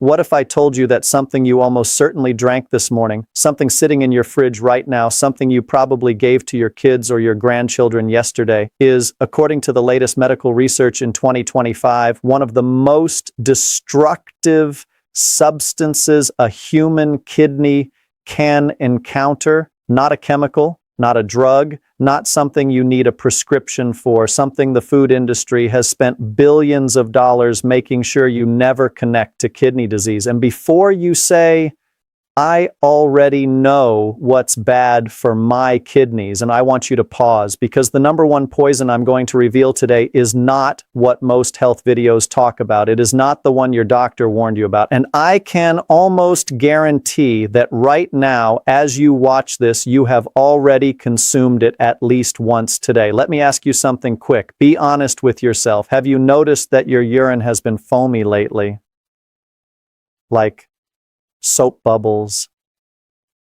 What if I told you that something you almost certainly drank this morning, something sitting in your fridge right now, something you probably gave to your kids or your grandchildren yesterday, is, according to the latest medical research in 2025, one of the most destructive substances a human kidney can encounter? Not a chemical, not a drug, not something you need a prescription for, something the food industry has spent billions of dollars making sure you never connect to kidney disease. And before you say, I already know what's bad for my kidneys, and I want you to pause, because the number one poison I'm going to reveal today is not what most health videos talk about. It is not the one your doctor warned you about. And I can almost guarantee that right now, as you watch this, you have already consumed it at least once today. Let me ask you something quick. Be honest with yourself. Have you noticed that your urine has been foamy lately? Like soap bubbles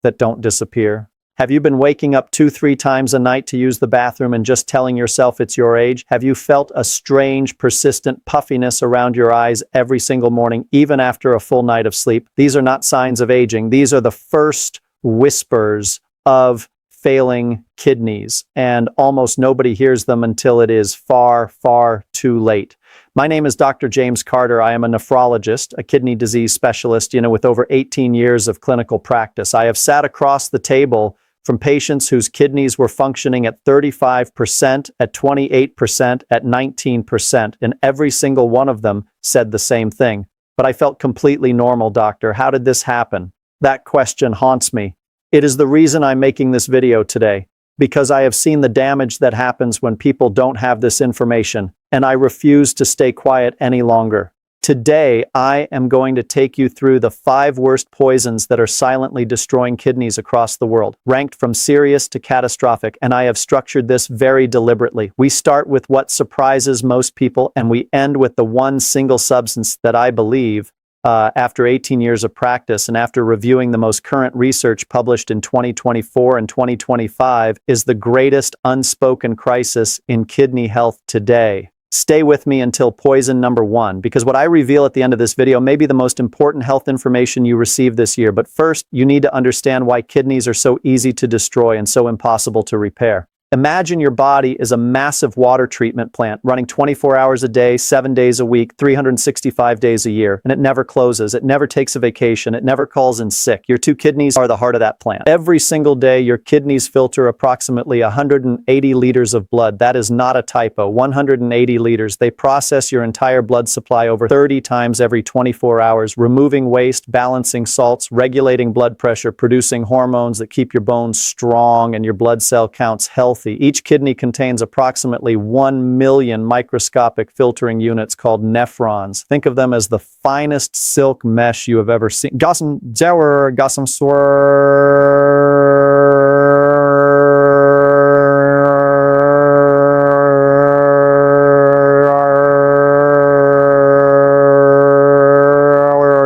that don't disappear? Have you been waking up 2-3 times a night to use the bathroom and just telling yourself it's your age? Have you felt a strange, persistent puffiness around your eyes every single morning, even after a full night of sleep? These are not signs of aging. These are the first whispers of failing kidneys, and almost nobody hears them until it is far, far too late. My name is Dr. James Carter. I am a nephrologist, a kidney disease specialist, with over 18 years of clinical practice. I have sat across the table from patients whose kidneys were functioning at 35%, at 28%, at 19%, and every single one of them said the same thing. But I felt completely normal, doctor. How did this happen? That question haunts me. It is the reason I'm making this video today, because I have seen the damage that happens when people don't have this information, and I refuse to stay quiet any longer. Today, I am going to take you through the 5 worst poisons that are silently destroying kidneys across the world, ranked from serious to catastrophic, and I have structured this very deliberately. We start with what surprises most people, and we end with the one single substance that I believe, after 18 years of practice and after reviewing the most current research published in 2024 and 2025, is the greatest unspoken crisis in kidney health today. Stay with me until poison number 1, because what I reveal at the end of this video may be the most important health information you receive this year. But first, you need to understand why kidneys are so easy to destroy and so impossible to repair. Imagine your body is a massive water treatment plant running 24 hours a day, 7 days a week, 365 days a year, and it never closes. It never takes a vacation. It never calls in sick. Your 2 kidneys are the heart of that plant. Every single day, your kidneys filter approximately 180 liters of blood. That is not a typo. 180 liters. They process your entire blood supply over 30 times every 24 hours, removing waste, balancing salts, regulating blood pressure, producing hormones that keep your bones strong and your blood cell counts healthy. Each kidney contains approximately 1 million microscopic filtering units called nephrons. Think of them as the finest silk mesh you have ever seen. Gossam Zower, Gossam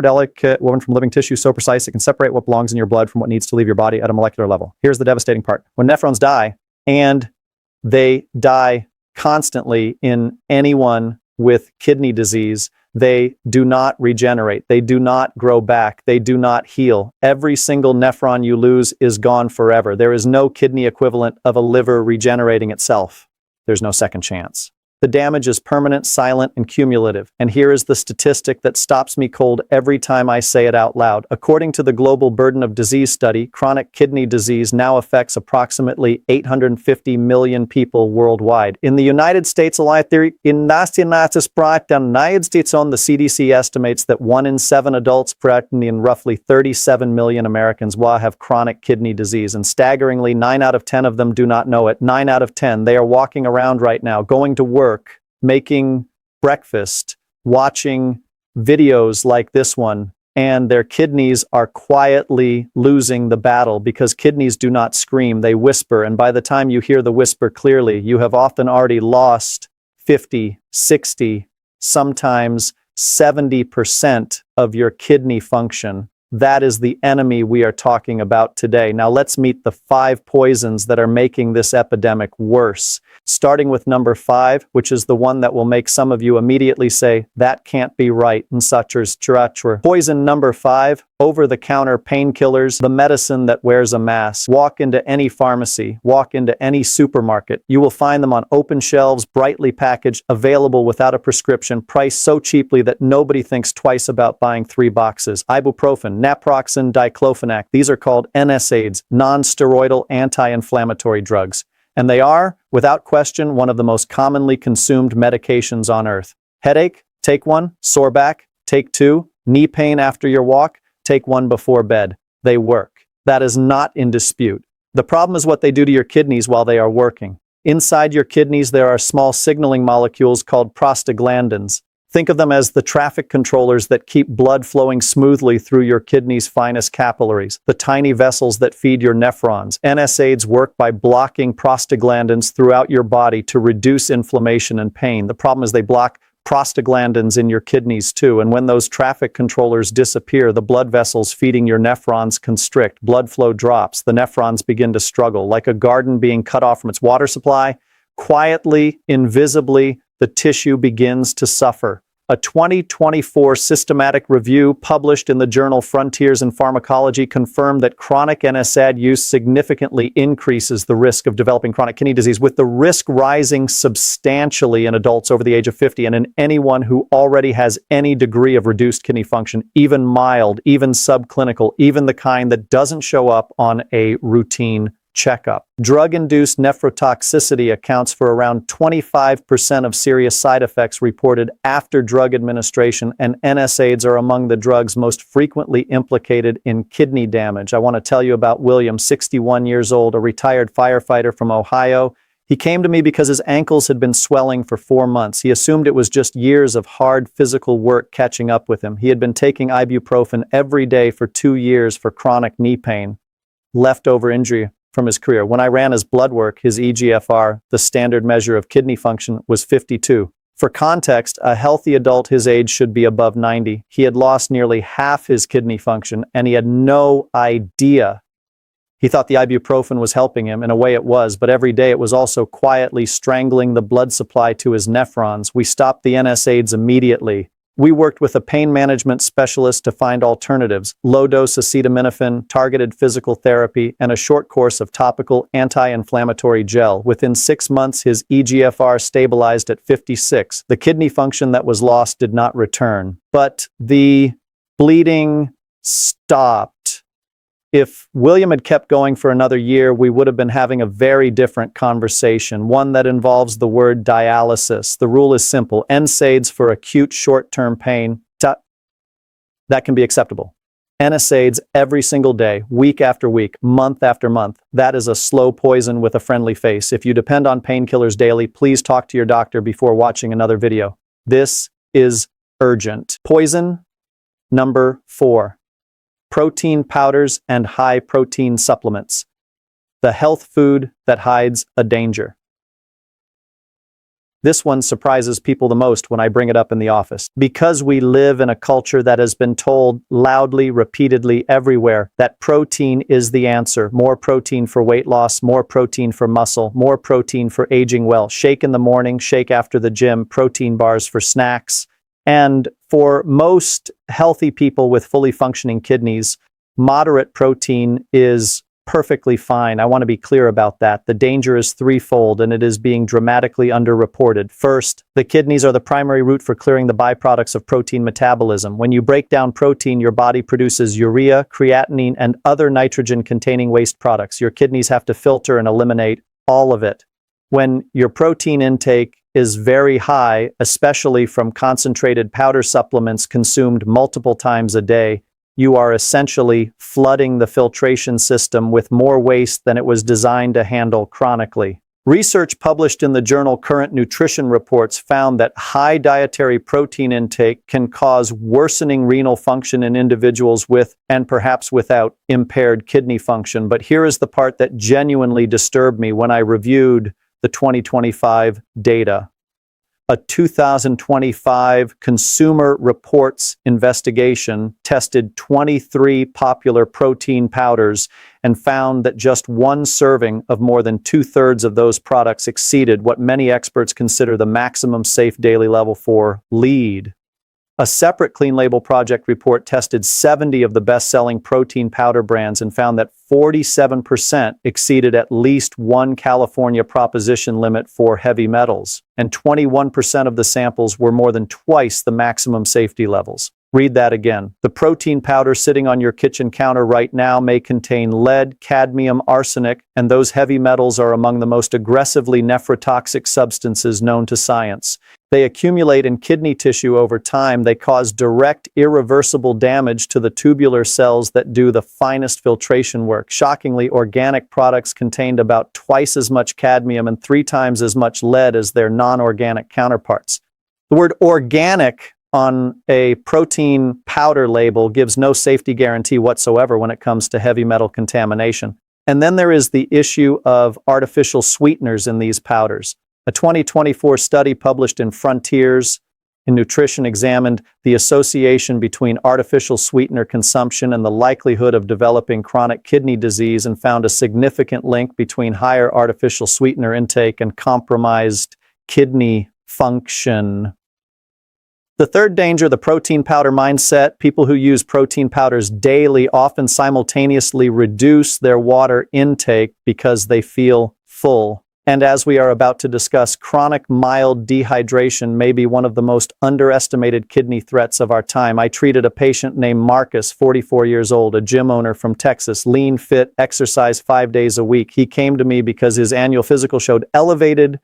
delicate, woven from living tissue, so precise it can separate what belongs in your blood from what needs to leave your body at a molecular level. Here's the devastating part. When nephrons die, and they die constantly in anyone with kidney disease, they do not regenerate. They do not grow back. They do not heal. Every single nephron you lose is gone forever. There is no kidney equivalent of a liver regenerating itself. There's no second chance. The damage is permanent, silent, and cumulative. And here is the statistic that stops me cold every time I say it out loud. According to the Global Burden of Disease Study, chronic kidney disease now affects approximately 850 million people worldwide. In the United States alone, the United States on the CDC estimates that 1 in 7 adults pregnant and roughly 37 million Americans will have chronic kidney disease. And staggeringly, 9 out of 10 of them do not know it. 9 out of 10. They are walking around right now, going to work, making breakfast, watching videos like this one, and their kidneys are quietly losing the battle, because kidneys do not scream, they whisper, and by the time you hear the whisper clearly, you have often already lost 50, 60, sometimes 70% of your kidney function. That is the enemy we are talking about today. Now let's meet the 5 poisons that are making this epidemic worse. Starting with number 5, which is the one that will make some of you immediately say, that can't be right, and suchers churachur. Poison number 5, over-the-counter painkillers, the medicine that wears a mask. Walk into any pharmacy, walk into any supermarket. You will find them on open shelves, brightly packaged, available without a prescription, priced so cheaply that nobody thinks twice about buying 3 boxes. Ibuprofen, naproxen, diclofenac. These are called NSAIDs, non-steroidal anti-inflammatory drugs. And they are, without question, one of the most commonly consumed medications on earth. Headache? Take one. Sore back? Take 2. Knee pain after your walk? Take 1 before bed. They work. That is not in dispute. The problem is what they do to your kidneys while they are working. Inside your kidneys, there are small signaling molecules called prostaglandins. Think of them as the traffic controllers that keep blood flowing smoothly through your kidney's finest capillaries, the tiny vessels that feed your nephrons. NSAIDs work by blocking prostaglandins throughout your body to reduce inflammation and pain. The problem is they block prostaglandins in your kidneys too, and when those traffic controllers disappear, the blood vessels feeding your nephrons constrict, blood flow drops, the nephrons begin to struggle. Like a garden being cut off from its water supply, quietly, invisibly, the tissue begins to suffer. A 2024 systematic review published in the journal Frontiers in Pharmacology confirmed that chronic NSAID use significantly increases the risk of developing chronic kidney disease, with the risk rising substantially in adults over the age of 50 and in anyone who already has any degree of reduced kidney function, even mild, even subclinical, even the kind that doesn't show up on a routine checkup. Drug-induced nephrotoxicity accounts for around 25% of serious side effects reported after drug administration, and NSAIDs are among the drugs most frequently implicated in kidney damage. I want to tell you about William, 61 years old, a retired firefighter from Ohio. He came to me because his ankles had been swelling for 4 months. He assumed it was just years of hard physical work catching up with him. He had been taking ibuprofen every day for 2 years for chronic knee pain, leftover injury from his career. When I ran his blood work, his eGFR, the standard measure of kidney function, was 52. For context, a healthy adult his age should be above 90. He had lost nearly half his kidney function, and he had no idea. He thought the ibuprofen was helping him. In a way it was, but every day it was also quietly strangling the blood supply to his nephrons. We stopped the NSAIDs immediately. We worked with a pain management specialist to find alternatives, low-dose acetaminophen, targeted physical therapy, and a short course of topical anti-inflammatory gel. Within 6 months, his eGFR stabilized at 56. The kidney function that was lost did not return, but the bleeding stopped. If William had kept going for another year, we would have been having a very different conversation, one that involves the word dialysis. The rule is simple. NSAIDs for acute short-term pain, that can be acceptable. NSAIDs every single day, week after week, month after month. That is a slow poison with a friendly face. If you depend on painkillers daily, please talk to your doctor before watching another video. This is urgent. Poison number 4. Protein powders and high-protein supplements. The health food that hides a danger. This one surprises people the most when I bring it up in the office. Because we live in a culture that has been told loudly, repeatedly, everywhere, that protein is the answer. More protein for weight loss, more protein for muscle, more protein for aging well. Shake in the morning, shake after the gym, protein bars for snacks. And for most healthy people with fully functioning kidneys, moderate protein is perfectly fine. I want to be clear about that. The danger is threefold, and it is being dramatically underreported. First, the kidneys are the primary route for clearing the byproducts of protein metabolism. When you break down protein, your body produces urea, creatinine, and other nitrogen-containing waste products. Your kidneys have to filter and eliminate all of it. When your protein intake is very high, especially from concentrated powder supplements consumed multiple times a day, you are essentially flooding the filtration system with more waste than it was designed to handle chronically. Research published in the journal Current Nutrition Reports found that high dietary protein intake can cause worsening renal function in individuals with, and perhaps without, impaired kidney function. But here is the part that genuinely disturbed me when I reviewed the 2025 data. A 2025 Consumer Reports investigation tested 23 popular protein powders and found that just one serving of more than 2/3 of those products exceeded what many experts consider the maximum safe daily level for lead. A separate Clean Label Project report tested 70 of the best-selling protein powder brands and found that 47% exceeded at least one California proposition limit for heavy metals, and 21% of the samples were more than twice the maximum safety levels. Read that again. The protein powder sitting on your kitchen counter right now may contain lead, cadmium, arsenic, and those heavy metals are among the most aggressively nephrotoxic substances known to science. They accumulate in kidney tissue over time. They cause direct, irreversible damage to the tubular cells that do the finest filtration work. Shockingly, organic products contained about twice as much cadmium and 3 times as much lead as their non-organic counterparts. The word organic on a protein powder label gives no safety guarantee whatsoever when it comes to heavy metal contamination. And then there is the issue of artificial sweeteners in these powders. A 2024 study published in Frontiers in Nutrition examined the association between artificial sweetener consumption and the likelihood of developing chronic kidney disease and found a significant link between higher artificial sweetener intake and compromised kidney function. The third danger, the protein powder mindset. People who use protein powders daily often simultaneously reduce their water intake because they feel full. And as we are about to discuss, chronic mild dehydration may be one of the most underestimated kidney threats of our time. I treated a patient named Marcus, 44 years old, a gym owner from Texas, lean, fit, exercise 5 days a week. He came to me because his annual physical showed elevated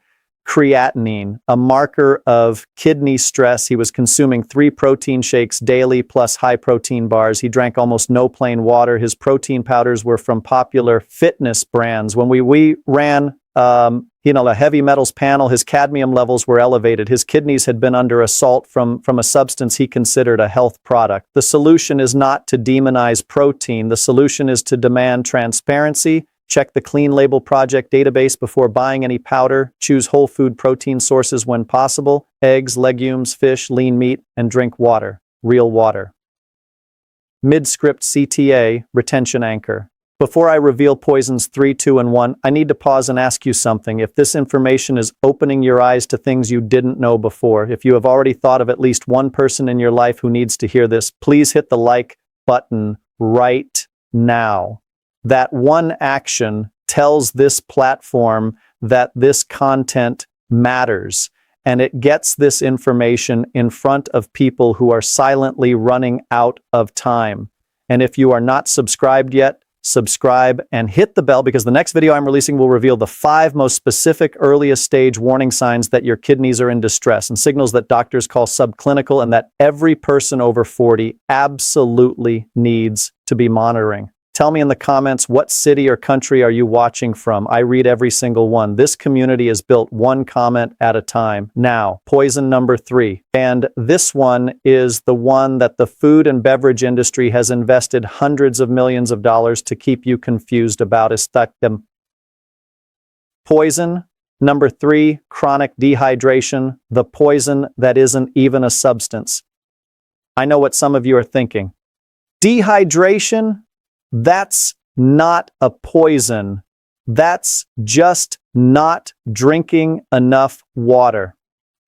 creatinine, a marker of kidney stress. He was consuming 3 protein shakes daily plus high protein bars. He drank almost no plain water. His protein powders were from popular fitness brands. When we ran a heavy metals panel, his cadmium levels were elevated. His kidneys had been under assault from a substance he considered a health product. The solution is not to demonize protein. The solution is to demand transparency. Check the Clean Label Project database before buying any powder. Choose whole food protein sources when possible: eggs, legumes, fish, lean meat, and drink water, real water. Mid-script CTA, retention anchor. Before I reveal poisons 3, 2, and 1, I need to pause and ask you something. If this information is opening your eyes to things you didn't know before, if you have already thought of at least one person in your life who needs to hear this, please hit the like button right now. That one action tells this platform that this content matters, and it gets this information in front of people who are silently running out of time. And if you are not subscribed yet, subscribe and hit the bell, because the next video I'm releasing will reveal the 5 most specific earliest stage warning signs that your kidneys are in distress and signals that doctors call subclinical and that every person over 40 absolutely needs to be monitoring. Tell me in the comments, what city or country are you watching from? I read every single one. This community is built one comment at a time. Now, poison number 3. And this one is the one that the food and beverage industry has invested hundreds of millions of dollars to keep you confused about. Poison number 3, chronic dehydration, the poison that isn't even a substance. I know what some of you are thinking. Dehydration? That's not a poison. That's just not drinking enough water.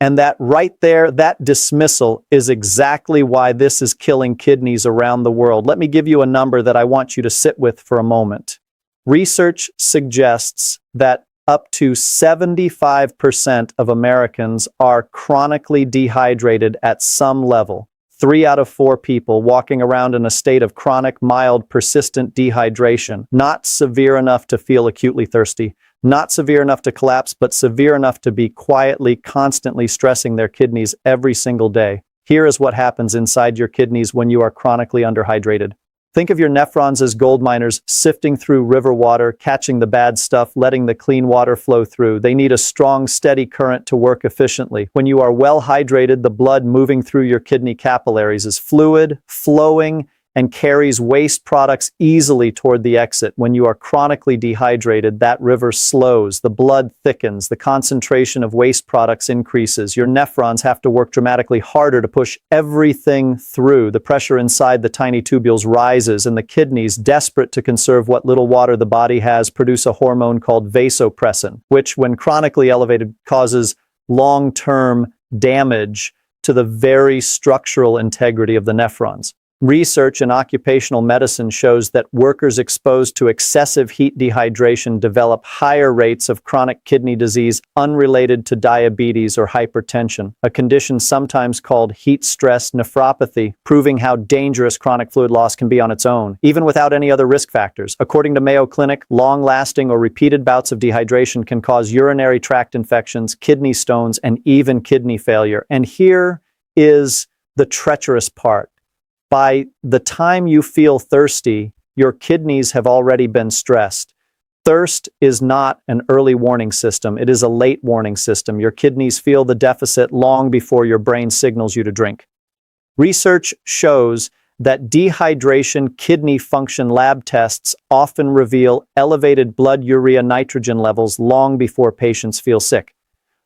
And that right there, that dismissal is exactly why this is killing kidneys around the world. Let me give you a number that I want you to sit with for a moment. Research suggests that up to 75% of Americans are chronically dehydrated at some level. 3 out of 4 people walking around in a state of chronic, mild, persistent dehydration, not severe enough to feel acutely thirsty, not severe enough to collapse, but severe enough to be quietly, constantly stressing their kidneys every single day. Here is what happens inside your kidneys when you are chronically underhydrated. Think of your nephrons as gold miners sifting through river water, catching the bad stuff, letting the clean water flow through. They need a strong, steady current to work efficiently. When you are well hydrated, the blood moving through your kidney capillaries is fluid, flowing, and carries waste products easily toward the exit. When you are chronically dehydrated, that river slows, the blood thickens, the concentration of waste products increases. Your nephrons have to work dramatically harder to push everything through. The pressure inside the tiny tubules rises, and the kidneys, desperate to conserve what little water the body has, produce a hormone called vasopressin, which, when chronically elevated, causes long-term damage to the very structural integrity of the nephrons. Research in occupational medicine shows that workers exposed to excessive heat dehydration develop higher rates of chronic kidney disease unrelated to diabetes or hypertension, a condition sometimes called heat stress nephropathy, proving how dangerous chronic fluid loss can be on its own, even without any other risk factors. According to Mayo Clinic, long-lasting or repeated bouts of dehydration can cause urinary tract infections, kidney stones, and even kidney failure. And here is the treacherous part. By the time you feel thirsty, your kidneys have already been stressed. Thirst is not an early warning system. It is a late warning system. Your kidneys feel the deficit long before your brain signals you to drink. Research shows that dehydration kidney function lab tests often reveal elevated blood urea nitrogen levels long before patients feel sick.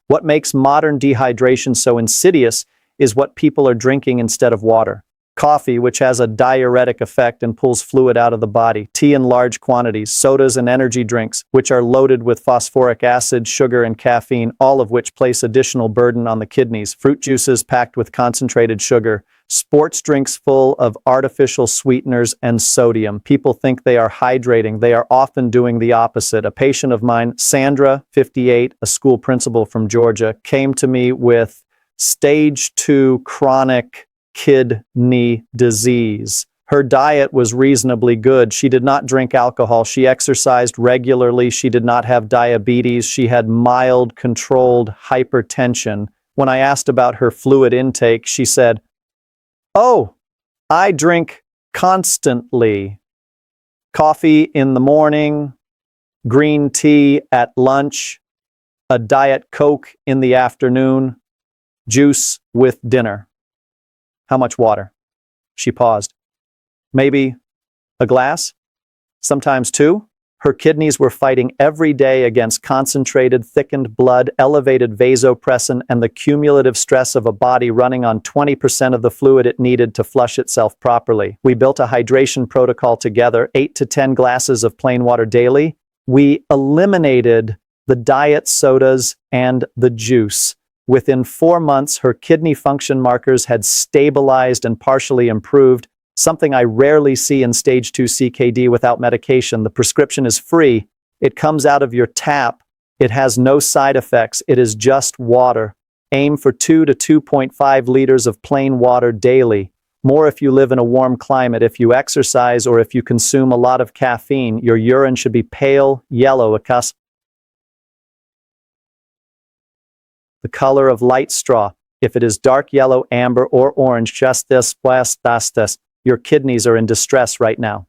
What makes modern dehydration so insidious is what people are drinking instead of water. Coffee, which has a diuretic effect and pulls fluid out of the body, tea in large quantities, sodas and energy drinks, which are loaded with phosphoric acid, sugar, and caffeine, all of which place additional burden on the kidneys, fruit juices packed with concentrated sugar, sports drinks full of artificial sweeteners and sodium. People think they are hydrating. They are often doing the opposite. A patient of mine, Sandra, 58, a school principal from Georgia, came to me with stage 2 chronic kidney disease. Her diet was reasonably good. She did not drink alcohol. She exercised regularly. She did not have diabetes. She had mild controlled hypertension. When I asked about her fluid intake, she said, "Oh, I drink constantly. Coffee in the morning, green tea at lunch, a Diet Coke in the afternoon, juice with dinner." How much water? She paused. Maybe a glass? Sometimes two? Her kidneys were fighting every day against concentrated, thickened blood, elevated vasopressin, and the cumulative stress of a body running on 20% of the fluid it needed to flush itself properly. We built a hydration protocol together, 8 to 10 glasses of plain water daily. We eliminated the diet sodas and the juice. Within 4 months, her kidney function markers had stabilized and partially improved, something I rarely see in stage 2 CKD without medication. The prescription is free. It comes out of your tap. It has no side effects. It is just water. Aim for 2 to 2.5 liters of plain water daily. More if you live in a warm climate. If you exercise or if you consume a lot of caffeine, your urine should be pale yellow, the color of light straw. If it is dark yellow, amber, or orange, just this, your kidneys are in distress right now.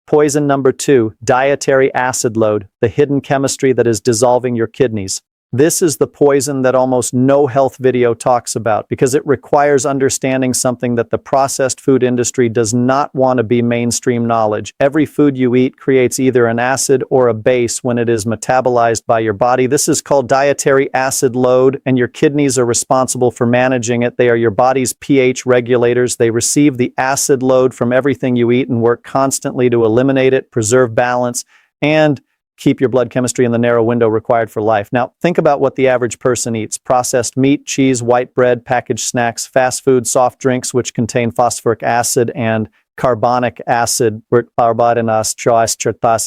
Poison number 2, dietary acid load, the hidden chemistry that is dissolving your kidneys. This is the poison that almost no health video talks about because it requires understanding something that the processed food industry does not want to be mainstream knowledge. Every food you eat creates either an acid or a base when it is metabolized by your body. This is called dietary acid load, and your kidneys are responsible for managing it. They are your body's pH regulators. They receive the acid load from everything you eat and work constantly to eliminate it, preserve balance, and keep your blood chemistry in the narrow window required for life. Now, think about what the average person eats. Processed meat, cheese, white bread, packaged snacks, fast food, soft drinks, which contain phosphoric acid and carbonic acid.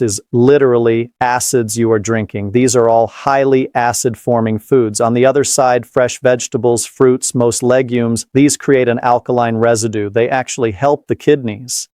Is literally acids you are drinking. These are all highly acid-forming foods. On the other side, fresh vegetables, fruits, most legumes, these create an alkaline residue. They actually help the kidneys.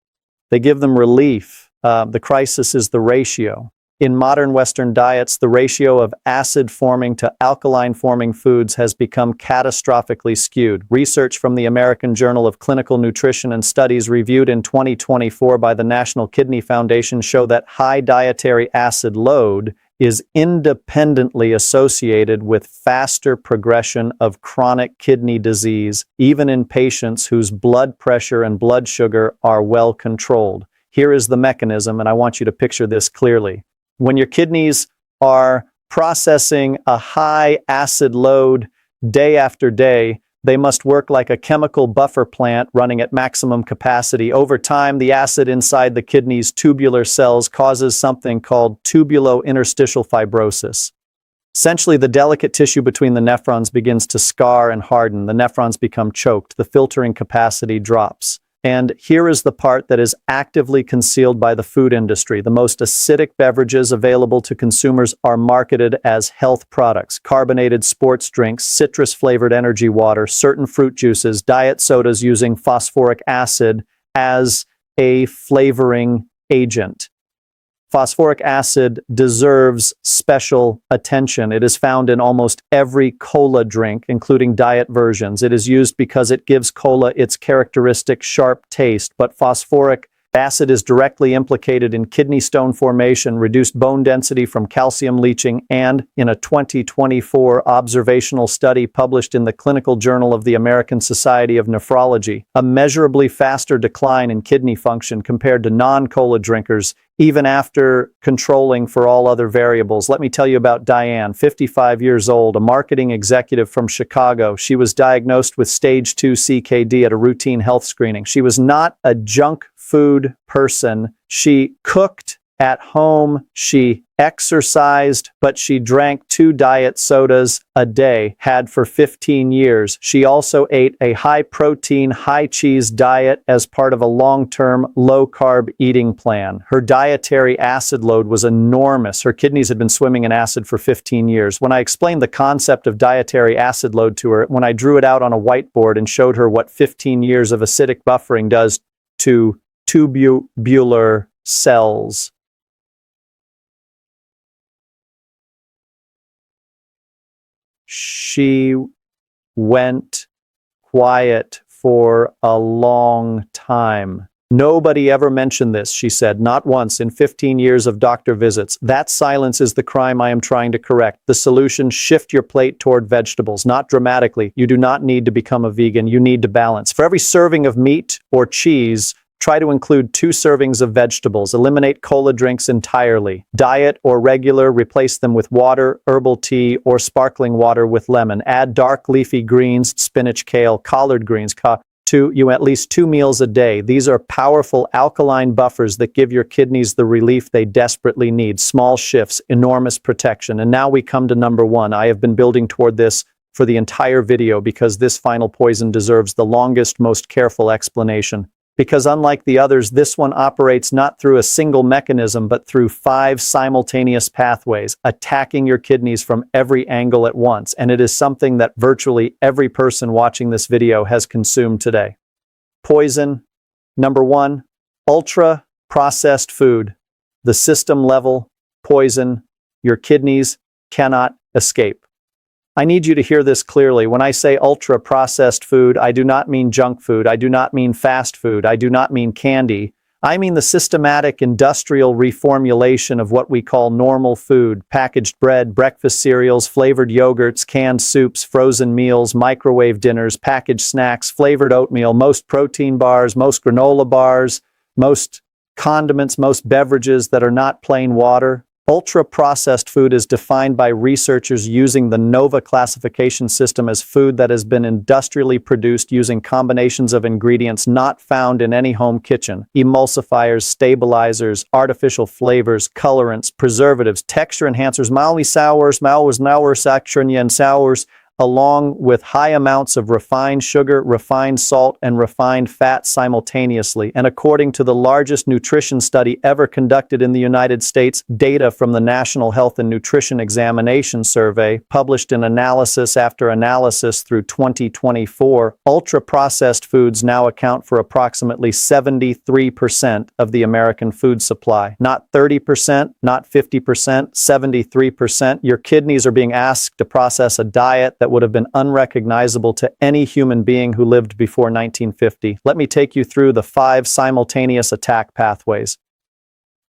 They give them relief. The crisis is the ratio. In modern Western diets, the ratio of acid-forming to alkaline-forming foods has become catastrophically skewed. Research from the American Journal of Clinical Nutrition and Studies reviewed in 2024 by the National Kidney Foundation show that high dietary acid load is independently associated with faster progression of chronic kidney disease, even in patients whose blood pressure and blood sugar are well controlled. Here is the mechanism, and I want you to picture this clearly. When your kidneys are processing a high acid load day after day, they must work like a chemical buffer plant running at maximum capacity. Over time, the acid inside the kidney's tubular cells causes something called tubulointerstitial fibrosis. Essentially, the delicate tissue between the nephrons begins to scar and harden. The nephrons become choked. The filtering capacity drops. And here is the part that is actively concealed by the food industry. The most acidic beverages available to consumers are marketed as health products: carbonated sports drinks, citrus-flavored energy water, certain fruit juices, diet sodas using phosphoric acid as a flavoring agent. Phosphoric acid deserves special attention. It is found in almost every cola drink, including diet versions. It is used because it gives cola its characteristic sharp taste, but phosphoric acid is directly implicated in kidney stone formation, reduced bone density from calcium leaching, and, in a 2024 observational study published in the Clinical Journal of the American Society of Nephrology, a measurably faster decline in kidney function compared to non-cola drinkers, even after controlling for all other variables. Let me tell you about Diane, 55 years old, a marketing executive from Chicago. She was diagnosed with stage 2 CKD at a routine health screening. She was not a junk food person. She cooked at home. She exercised, but she drank 2 diet sodas a day, had for 15 years. She also ate a high-protein, high-cheese diet as part of a long-term, low-carb eating plan. Her dietary acid load was enormous. Her kidneys had been swimming in acid for 15 years. When I explained the concept of dietary acid load to her, when I drew it out on a whiteboard and showed her what 15 years of acidic buffering does to tubular cells, she went quiet for a long time. Nobody ever mentioned this, she said, not once in 15 years of doctor visits. That silence is the crime I am trying to correct. The solution: shift your plate toward vegetables, not dramatically. You do not need to become a vegan. You need to balance. For every serving of meat or cheese, try to include 2 servings of vegetables. Eliminate cola drinks entirely. Diet or regular, replace them with water, herbal tea, or sparkling water with lemon. Add dark leafy greens, spinach, kale, collard greens to you at least 2 meals a day. These are powerful alkaline buffers that give your kidneys the relief they desperately need. Small shifts, enormous protection. And now we come to number 1. I have been building toward this for the entire video because this final poison deserves the longest, most careful explanation. Because unlike the others, this one operates not through a single mechanism, but through 5 simultaneous pathways, attacking your kidneys from every angle at once. And it is something that virtually every person watching this video has consumed today. Poison. Number 1, ultra-processed food. The system-level poison your kidneys cannot escape. I need you to hear this clearly. When I say ultra-processed food, I do not mean junk food. I do not mean fast food. I do not mean candy. I mean the systematic industrial reformulation of what we call normal food: packaged bread, breakfast cereals, flavored yogurts, canned soups, frozen meals, microwave dinners, packaged snacks, flavored oatmeal, most protein bars, most granola bars, most condiments, most beverages that are not plain water. Ultra-processed food is defined by researchers using the NOVA classification system as food that has been industrially produced using combinations of ingredients not found in any home kitchen: emulsifiers, stabilizers, artificial flavors, colorants, preservatives, texture enhancers, sours, along with high amounts of refined sugar, refined salt, and refined fat simultaneously. And according to the largest nutrition study ever conducted in the United States, data from the National Health and Nutrition Examination Survey, published in Analysis After Analysis through 2024, ultra-processed foods now account for approximately 73% of the American food supply. Not 30%, not 50%, 73%. Your kidneys are being asked to process a diet that would have been unrecognizable to any human being who lived before 1950. Let me take you through the 5 simultaneous attack pathways.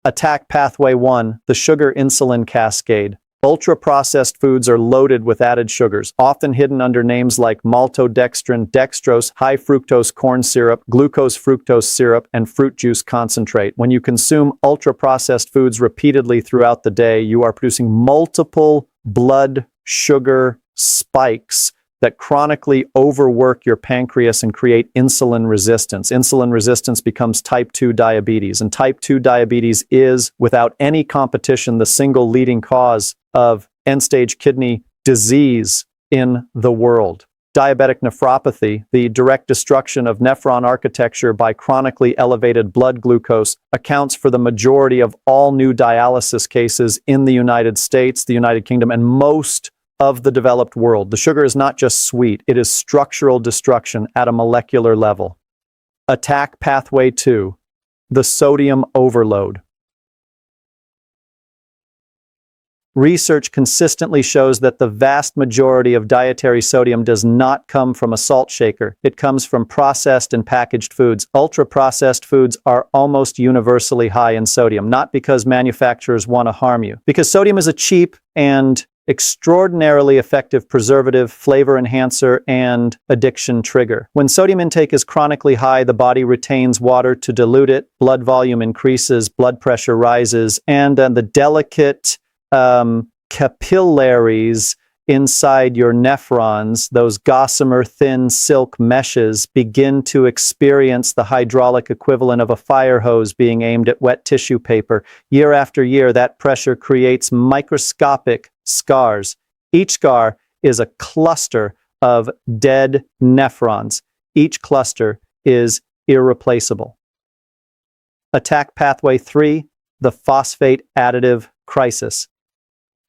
Attack pathway 1, the sugar-insulin cascade. Ultra-processed foods are loaded with added sugars, often hidden under names like maltodextrin, dextrose, high-fructose corn syrup, glucose-fructose syrup, and fruit juice concentrate. When you consume ultra-processed foods repeatedly throughout the day, you are producing multiple blood sugar spikes that chronically overwork your pancreas and create insulin resistance. Insulin resistance becomes type 2 diabetes, and type 2 diabetes is, without any competition, the single leading cause of end-stage kidney disease in the world. Diabetic nephropathy, the direct destruction of nephron architecture by chronically elevated blood glucose, accounts for the majority of all new dialysis cases in the United States, the United Kingdom, and most of the developed world. The sugar is not just sweet, it is structural destruction at a molecular level. Attack pathway 2, the sodium overload. Research consistently shows that the vast majority of dietary sodium does not come from a salt shaker. It comes from processed and packaged foods. Ultra-processed foods are almost universally high in sodium, not because manufacturers want to harm you, because sodium is a cheap and extraordinarily effective preservative, flavor enhancer, and addiction trigger. When sodium intake is chronically high, the body retains water to dilute it, blood volume increases, blood pressure rises, and the delicate capillaries inside your nephrons, those gossamer thin silk meshes, begin to experience the hydraulic equivalent of a fire hose being aimed at wet tissue paper. Year after year, that pressure creates microscopic scars. Each scar is a cluster of dead nephrons. Each cluster is irreplaceable. Attack pathway 3, the phosphate additive crisis.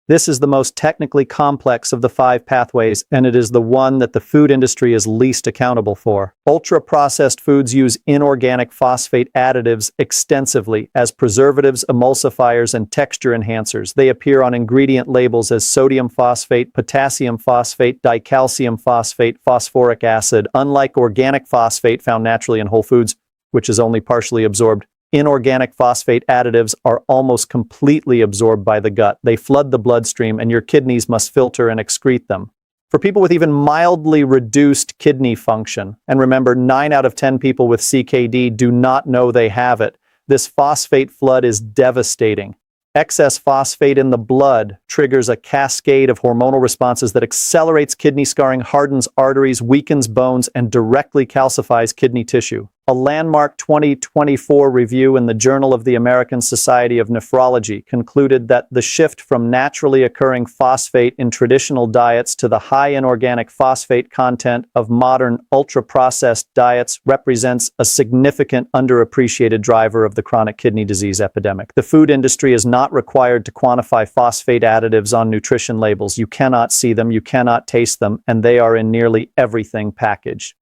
This is the most technically complex of the 5 pathways, and it is the one that the food industry is least accountable for. Ultra-processed foods use inorganic phosphate additives extensively as preservatives, emulsifiers, and texture enhancers. They appear on ingredient labels as sodium phosphate, potassium phosphate, dicalcium phosphate, phosphoric acid. Unlike organic phosphate found naturally in whole foods, which is only partially absorbed, inorganic phosphate additives are almost completely absorbed by the gut. They flood the bloodstream, and your kidneys must filter and excrete them. For people with even mildly reduced kidney function, and remember, 9 out of 10 people with CKD do not know they have it, this phosphate flood is devastating. Excess phosphate in the blood triggers a cascade of hormonal responses that accelerates kidney scarring, hardens arteries, weakens bones, and directly calcifies kidney tissue. A landmark 2024 review in the Journal of the American Society of Nephrology concluded that the shift from naturally occurring phosphate in traditional diets to the high inorganic phosphate content of modern ultra-processed diets represents a significant underappreciated driver of the chronic kidney disease epidemic. The food industry is not required to quantify phosphate additives on nutrition labels. You cannot see them, you cannot taste them, and they are in nearly everything packaged.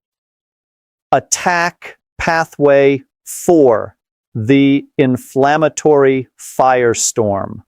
Attack pathway 4, the inflammatory firestorm.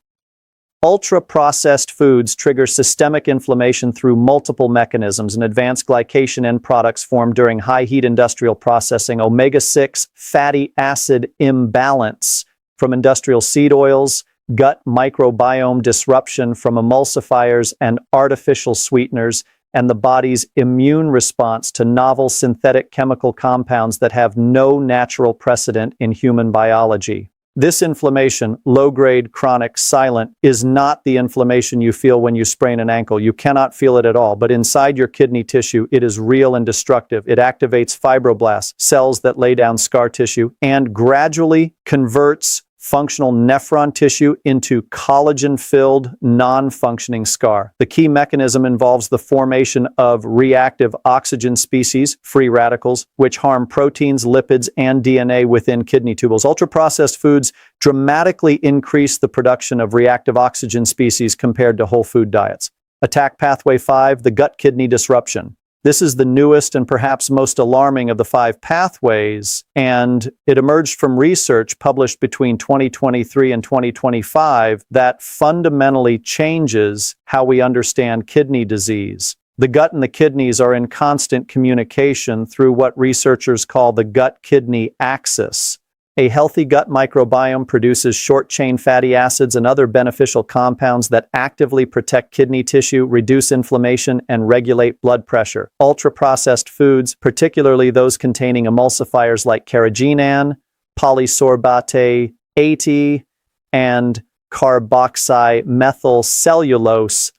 Ultra-processed foods trigger systemic inflammation through multiple mechanisms, and advanced glycation end products formed during high-heat industrial processing, omega-6 fatty acid imbalance from industrial seed oils, gut microbiome disruption from emulsifiers and artificial sweeteners, and the body's immune response to novel synthetic chemical compounds that have no natural precedent in human biology. This inflammation, low-grade, chronic, silent, is not the inflammation you feel when you sprain an ankle. You cannot feel it at all, but inside your kidney tissue, it is real and destructive. It activates fibroblasts, cells that lay down scar tissue, and gradually converts functional nephron tissue into collagen-filled, non-functioning scar. The key mechanism involves the formation of reactive oxygen species, free radicals, which harm proteins, lipids, and DNA within kidney tubules. Ultra-processed foods dramatically increase the production of reactive oxygen species compared to whole food diets. Attack pathway 5, the gut-kidney disruption. This is the newest and perhaps most alarming of the 5 pathways, and it emerged from research published between 2023 and 2025 that fundamentally changes how we understand kidney disease. The gut and the kidneys are in constant communication through what researchers call the gut-kidney axis. A healthy gut microbiome produces short-chain fatty acids and other beneficial compounds that actively protect kidney tissue, reduce inflammation, and regulate blood pressure. Ultra-processed foods, particularly those containing emulsifiers like carrageenan, polysorbate 80, and carboxymethylcellulose,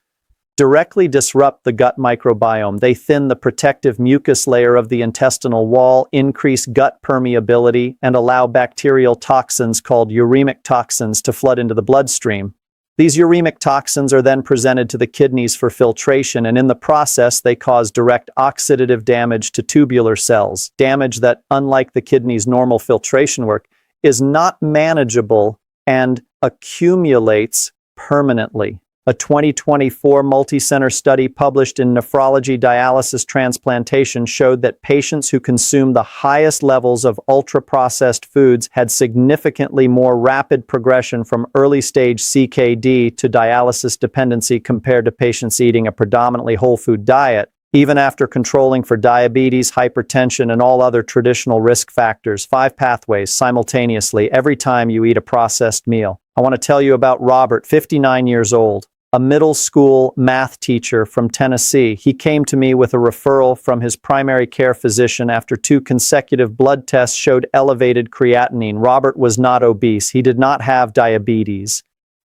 directly disrupt the gut microbiome. They thin the protective mucus layer of the intestinal wall, increase gut permeability, and allow bacterial toxins called uremic toxins to flood into the bloodstream. These uremic toxins are then presented to the kidneys for filtration, and in the process, they cause direct oxidative damage to tubular cells, damage that, unlike the kidney's normal filtration work, is not manageable and accumulates permanently. A 2024 multi-center study published in Nephrology Dialysis Transplantation showed that patients who consumed the highest levels of ultra-processed foods had significantly more rapid progression from early-stage CKD to dialysis dependency compared to patients eating a predominantly whole food diet, even after controlling for diabetes, hypertension, and all other traditional risk factors, 5 pathways simultaneously every time you eat a processed meal. I want to tell you about Robert, 59 years old, a middle school math teacher from Tennessee. He came to me with a referral from his primary care physician after 2 consecutive blood tests showed elevated creatinine. Robert was not obese. He did not have diabetes.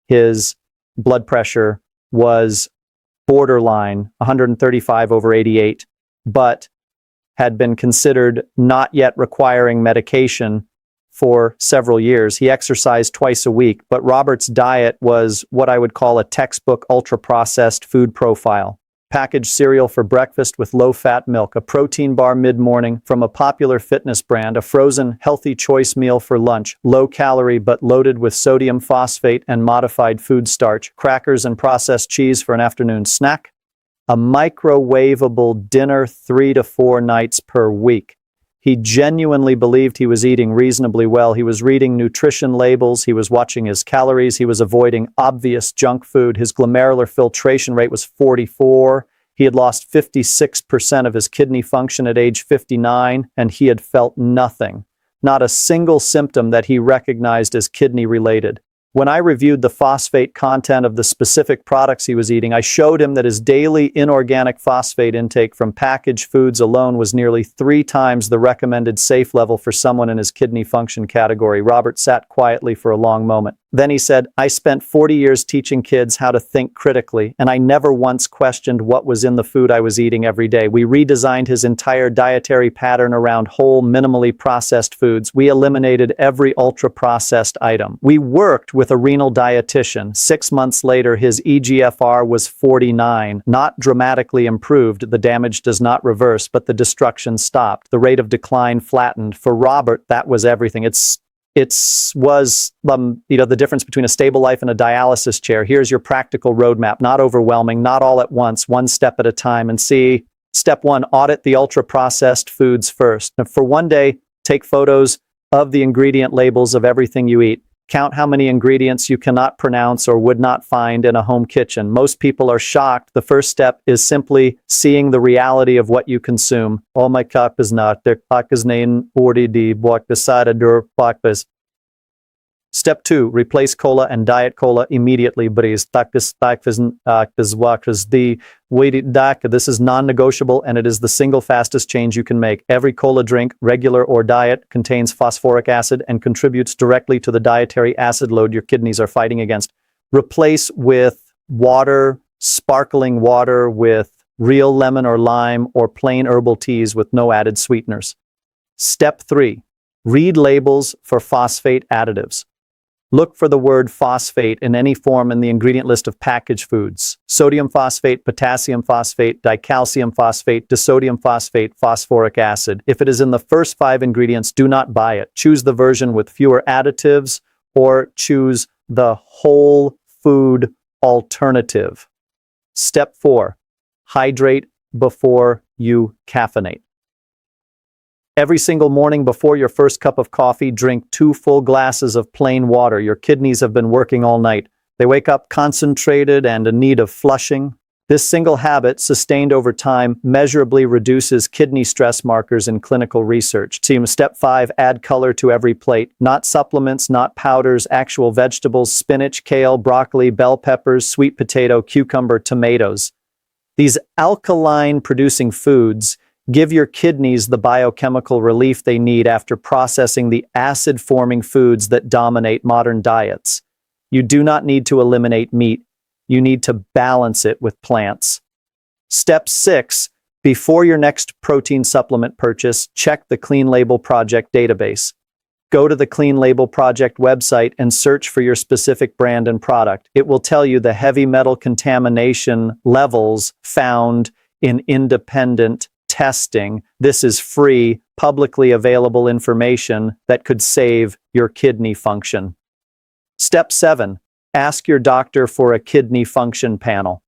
His blood pressure was borderline 135/88, but had been considered not yet requiring medication for several years. He exercised twice a week, but Robert's diet was what I would call a textbook ultra-processed food profile. Packaged cereal for breakfast with low-fat milk, a protein bar mid-morning from a popular fitness brand, a frozen healthy choice meal for lunch, low-calorie but loaded with sodium phosphate and modified food starch, crackers and processed cheese for an afternoon snack, a microwavable dinner 3 to 4 nights per week. He genuinely believed he was eating reasonably well. He was reading nutrition labels. He was watching his calories. He was avoiding obvious junk food. His glomerular filtration rate was 44. He had lost 56% of his kidney function at age 59, and he had felt nothing, not a single symptom that he recognized as kidney-related. When I reviewed the phosphate content of the specific products he was eating, I showed him that his daily inorganic phosphate intake from packaged foods alone was nearly 3 times the recommended safe level for someone in his kidney function category. Robert sat quietly for a long moment. Then he said, "I spent 40 years teaching kids how to think critically, and I never once questioned what was in the food I was eating every day." We redesigned his entire dietary pattern around whole, minimally processed foods. We eliminated every ultra-processed item. We worked with a renal dietitian. 6 months later, his eGFR was 49, not dramatically improved. The damage does not reverse, but the destruction stopped. The rate of decline flattened. For Robert, that was everything. It was the difference between a stable life and a dialysis chair. Here's your practical roadmap, not overwhelming, not all at once, one step at a time. And see, step 1, audit the ultra-processed foods first. Now, for one day, take photos of the ingredient labels of everything you eat. Count how many ingredients you cannot pronounce or would not find in a home kitchen. Most people are shocked. The first step is simply seeing the reality of what you consume. Oh my cup is not der pakisnain ordi di bak beside dur pakbes. Step 2, replace cola and diet cola immediately. This is non-negotiable, and it is the single fastest change you can make. Every cola drink, regular or diet, contains phosphoric acid and contributes directly to the dietary acid load your kidneys are fighting against. Replace with water, sparkling water with real lemon or lime, or plain herbal teas with no added sweeteners. Step 3, read labels for phosphate additives. Look for the word phosphate in any form in the ingredient list of packaged foods. Sodium phosphate, potassium phosphate, dicalcium phosphate, disodium phosphate, phosphoric acid. If it is in the first 5 ingredients, do not buy it. Choose the version with fewer additives, or choose the whole food alternative. Step 4, hydrate before you caffeinate. Every single morning before your first cup of coffee, drink 2 full glasses of plain water. Your kidneys have been working all night. They wake up concentrated and in need of flushing. This single habit, sustained over time, measurably reduces kidney stress markers in clinical research. Step 5, add color to every plate. Not supplements, not powders, actual vegetables, spinach, kale, broccoli, bell peppers, sweet potato, cucumber, tomatoes. These alkaline-producing foods give your kidneys the biochemical relief they need after processing the acid-forming foods that dominate modern diets. You do not need to eliminate meat. You need to balance it with plants. Step 6, before your next protein supplement purchase, check the Clean Label Project database. Go to the Clean Label Project website and search for your specific brand and product. It will tell you the heavy metal contamination levels found in independent testing. This is free, publicly available information that could save your kidney function. Step 7. Ask your doctor for a kidney function panel.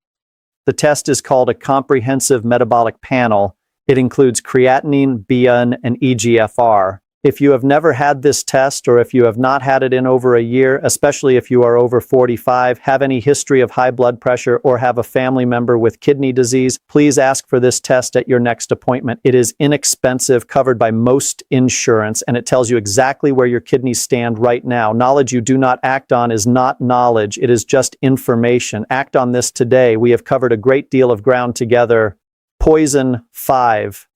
The test is called a comprehensive metabolic panel. It includes creatinine, BUN, and EGFR. If you have never had this test, or if you have not had it in over a year, especially if you are over 45, have any history of high blood pressure, or have a family member with kidney disease, please ask for this test at your next appointment. It is inexpensive, covered by most insurance, and it tells you exactly where your kidneys stand right now. Knowledge you do not act on is not knowledge, it is just information. Act on this today. We have covered a great deal of ground together. Poison 5.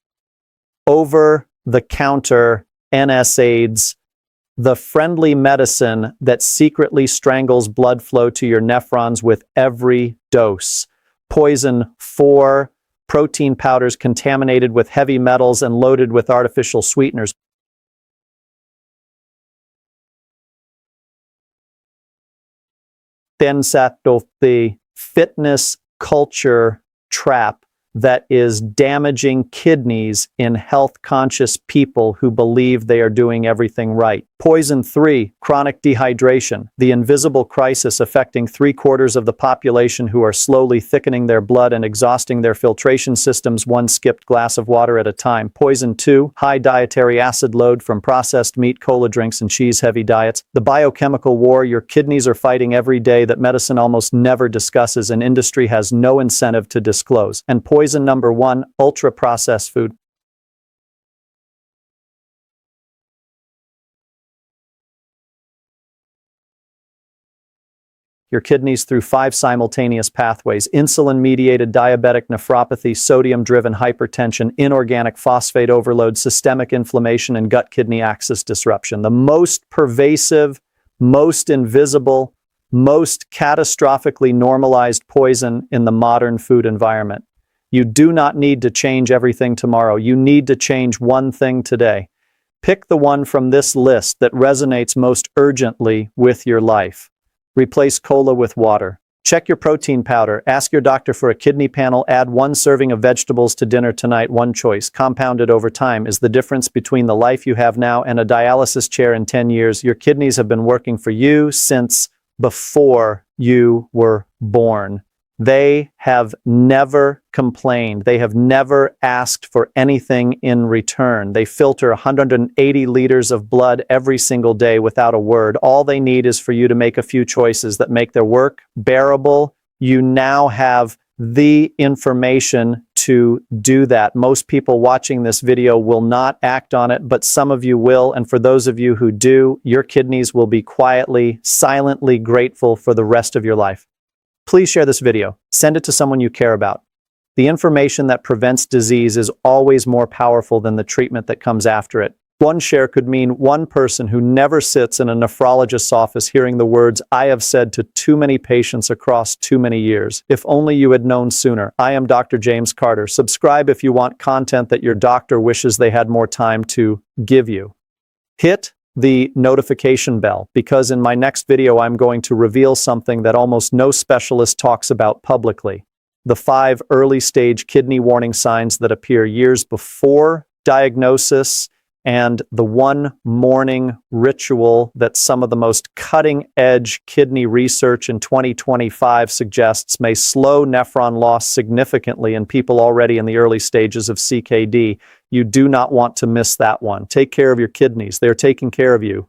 Over-the-counter NSAIDs, the friendly medicine that secretly strangles blood flow to your nephrons with every dose. Poison 4, protein powders contaminated with heavy metals and loaded with artificial sweeteners. Then the fitness culture trap that is damaging kidneys in health-conscious people who believe they are doing everything right. Poison 3, chronic dehydration, the invisible crisis affecting 3/4 of the population who are slowly thickening their blood and exhausting their filtration systems one skipped glass of water at a time. Poison 2, high dietary acid load from processed meat, cola drinks, and cheese-heavy diets. The biochemical war your kidneys are fighting every day that medicine almost never discusses and industry has no incentive to disclose. And poison number 1, ultra-processed food. Your kidneys through 5 simultaneous pathways: insulin-mediated diabetic nephropathy, sodium-driven hypertension, inorganic phosphate overload, systemic inflammation, and gut-kidney axis disruption. The most pervasive, most invisible, most catastrophically normalized poison in the modern food environment. You do not need to change everything tomorrow. You need to change one thing today. Pick the one from this list that resonates most urgently with your life. Replace cola with water. Check your protein powder. Ask your doctor for a kidney panel. Add 1 serving of vegetables to dinner tonight. One choice, compounded over time, is the difference between the life you have now and a dialysis chair in 10 years. Your kidneys have been working for you since before you were born. They have never complained. They have never asked for anything in return. They filter 180 liters of blood every single day without a word. All they need is for you to make a few choices that make their work bearable. You now have the information to do that. Most people watching this video will not act on it, but some of you will. And for those of you who do, your kidneys will be quietly, silently grateful for the rest of your life. Please share this video. Send it to someone you care about. The information that prevents disease is always more powerful than the treatment that comes after it. One share could mean one person who never sits in a nephrologist's office hearing the words I have said to too many patients across too many years. If only you had known sooner. I am Dr. James Carter. Subscribe if you want content that your doctor wishes they had more time to give you. Hit the notification bell, because in my next video I'm going to reveal something that almost no specialist talks about publicly. The 5 early-stage kidney warning signs that appear years before diagnosis, and the 1 morning ritual that some of the most cutting-edge kidney research in 2025 suggests may slow nephron loss significantly in people already in the early stages of CKD. You do not want to miss that one. Take care of your kidneys. They're taking care of you.